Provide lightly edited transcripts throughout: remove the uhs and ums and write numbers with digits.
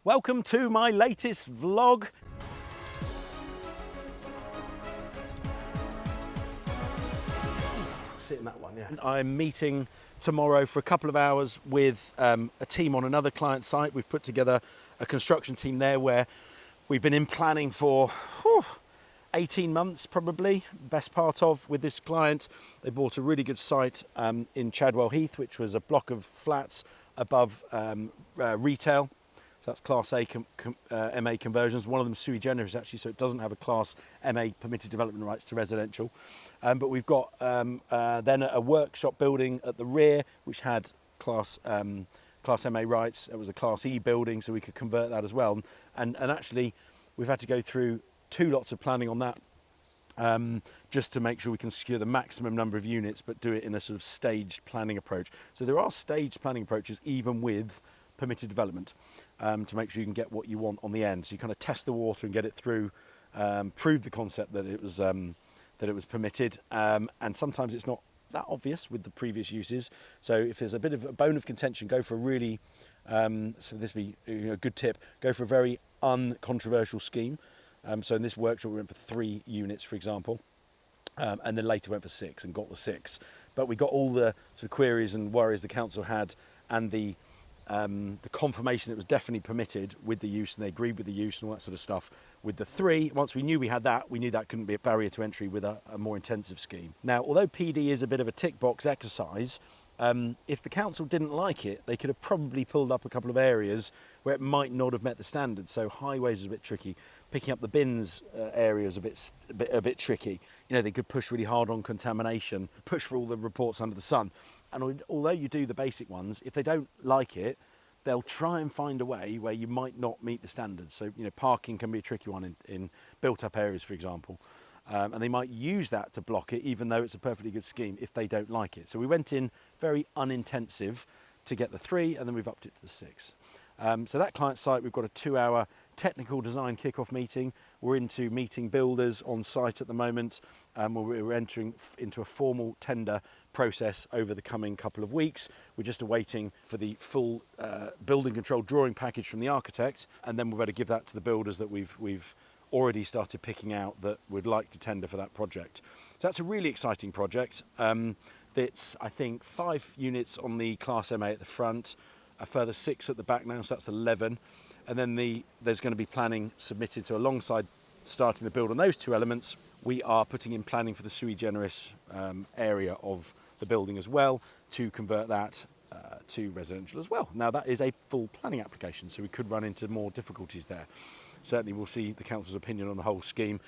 Welcome to my latest vlog. Sit in that one, yeah. I'm meeting tomorrow for a couple of hours with a team on another client site. We've put together a construction team there where we've been in planning for 18 months probably, best part of, with this client. They bought a really good site in Chadwell Heath, which was a block of flats above retail. So that's Class A MA conversions. One of them sui generis actually, so it doesn't have a Class MA permitted development rights to residential. But we've got then a workshop building at the rear, which had Class MA rights. It was a Class E building, so we could convert that as well. And actually, we've had to go through 2 lots of planning on that, just to make sure we can secure the maximum number of units, but do it in a sort of staged planning approach. So there are staged planning approaches even with permitted development, to make sure you can get what you want on the end. So you kind of test the water and get it through, prove the concept that it was permitted, and sometimes it's not that obvious with the previous uses. So if there's a bit of a bone of contention, go for a really, so this would be a good tip, go for a very uncontroversial scheme. So in this workshop we went for 3 units, for example, and then later went for 6 and got the 6. But we got all the sort of queries and worries the council had, and the confirmation that it was definitely permitted with the use, and they agreed with the use and all that sort of stuff with the 3. Once we knew we had that, we knew that couldn't be a barrier to entry with a more intensive scheme. Now, although PD is a bit of a tick box exercise, if the council didn't like it, they could have probably pulled up a couple of areas where it might not have met the standards. So highways is a bit tricky. Picking up the bins area is a bit tricky. You know, they could push really hard on contamination, push for all the reports under the sun. And although you do the basic ones, if they don't like it, they'll try and find a way where you might not meet the standards. So, you know, parking can be a tricky one in built-up areas, for example. And they might use that to block it, even though it's a perfectly good scheme, if they don't like it. So we went in very unintensive to get the 3, and then we've upped it to the 6. So that client site, we've got a 2-hour technical design kick-off meeting. We're into meeting builders on site at the moment. We're entering into a formal tender process over the coming couple of weeks. We're just awaiting for the full building control drawing package from the architect, and then we're going to give that to the builders that we've already started picking out that would like to tender for that project. So that's a really exciting project. That's, I think, 5 units on the Class MA at the front, a further 6 at the back now, so that's 11. And then there's going to be planning submitted. So alongside starting the build on those 2 elements, we are putting in planning for the sui generis area of the building as well, to convert that to residential as well. Now that is a full planning application, so we could run into more difficulties there. Certainly we'll see the council's opinion on the whole scheme.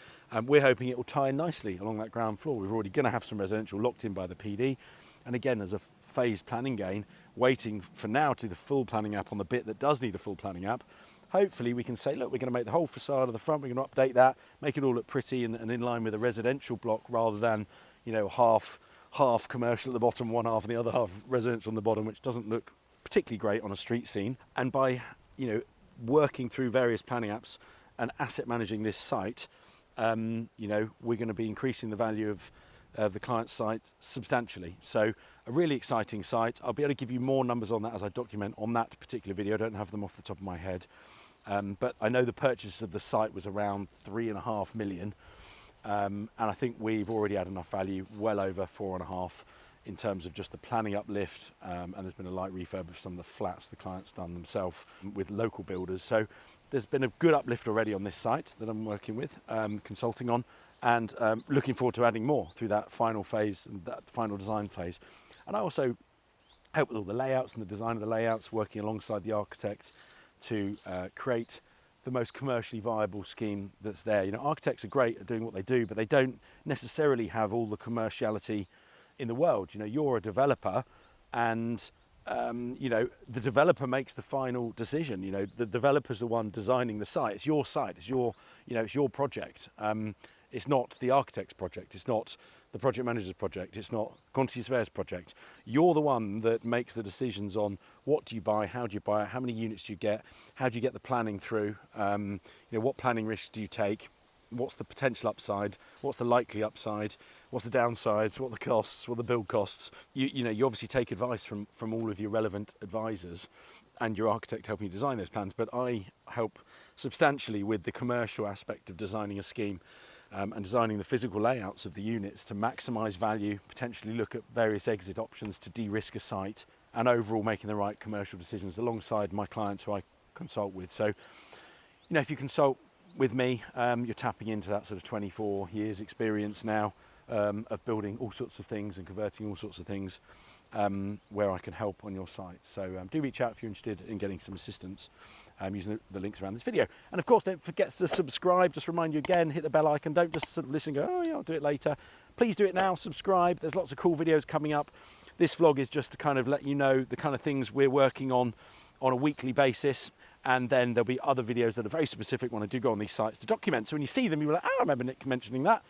We're hoping it will tie in nicely along that ground floor. We're already going to have some residential locked in by the PD. And again, as a phased planning gain, waiting for now to do the full planning app on the bit that does need a full planning app. Hopefully we can say, look, we're going to make the whole facade of the front, we're going to update that, make it all look pretty and in line with a residential block, rather than, you know, half commercial at the bottom, one half, and the other half residential on the bottom, which doesn't look particularly great on a street scene. And by, you know, working through various planning apps and asset managing this site, you know, we're going to be increasing the value of the client site substantially. So a really exciting site. I'll be able to give you more numbers on that as I document on that particular video. I don't have them off the top of my head, but I know the purchase of the site was around 3.5 million. And I think we've already had enough value, well over 4.5, in terms of just the planning uplift, and there's been a light refurb of some of the flats the client's done themselves with local builders. So there's been a good uplift already on this site that I'm working with, consulting on, and looking forward to adding more through that final phase and that final design phase. And I also help with all the layouts and the design of the layouts, working alongside the architect to create the most commercially viable scheme that's there. You know, architects are great at doing what they do, but they don't necessarily have all the commerciality in the world. You know, you're a developer, and you know, the developer makes the final decision. You know, the developer's the one designing the site. It's your site. It's your, you know, it's your project. It's not the architect's project. It's not the project manager's project. It's not quantity surveyor's project. You're the one that makes the decisions on what do you buy, how do you buy it, how many units do you get, how do you get the planning through, you know, what planning risks do you take, what's the potential upside, what's the likely upside, what's the downsides, what are the costs, what are the build costs. You know, you obviously take advice from all of your relevant advisors, and your architect helping you design those plans, but I help substantially with the commercial aspect of designing a scheme and designing the physical layouts of the units to maximise value, potentially look at various exit options to de-risk a site, and overall making the right commercial decisions alongside my clients who I consult with. So, you know, if you consult with me, you're tapping into that sort of 24 years experience now of building all sorts of things and converting all sorts of things where I can help on your site. So do reach out if you're interested in getting some assistance using the links around this video. And of course, don't forget to subscribe. Just remind you again, hit the bell icon. Don't just sort of listen and go, oh yeah, I'll do it later. Please do it now, subscribe. There's lots of cool videos coming up. This vlog is just to kind of let you know the kind of things we're working on a weekly basis. And then there'll be other videos that are very specific when I do go on these sites to document. So when you see them, you're like, oh, I remember Nick mentioning that.